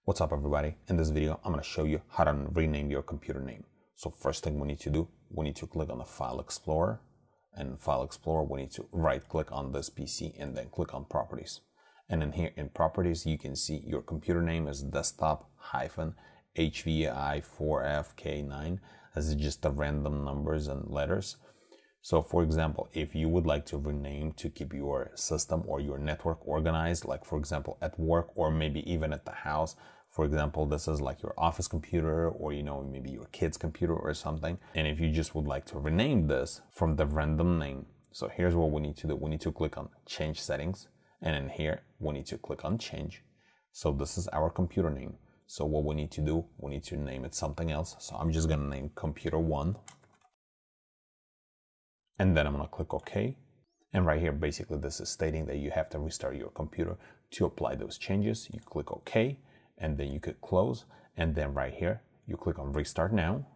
What's up everybody? In this video, I'm going to show you how to rename your computer name. So first thing we need to do, we need to click on the File Explorer. And in File Explorer, we need to right click on this PC and then click on Properties. And then here in Properties, you can see your computer name is desktop-HVI4FK9. This is just the random numbers and letters. So for example, if you would like to rename to keep your system or your network organized, like for example at work or maybe even at the house, for example, this is like your office computer or maybe your kid's computer or something. And if you just would like to rename this from the random name, so here's what we need to do. We need to click on Change Settings, and in here we need to click on Change. So this is our computer name. So what we need to do, we need to name it something else. So I'm just gonna name Computer 1. And then I'm going to click OK. And right here, basically, this is stating that you have to restart your computer to apply those changes. You click OK, and then you could close. And then right here, you click on Restart Now.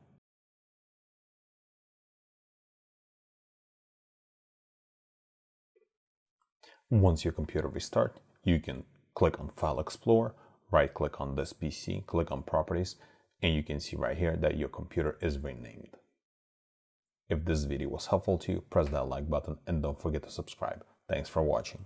Once your computer restarts, you can click on File Explorer, right click on this PC, click on Properties, and you can see right here that your computer is renamed. If this video was helpful to you, press that like button and don't forget to subscribe. Thanks for watching.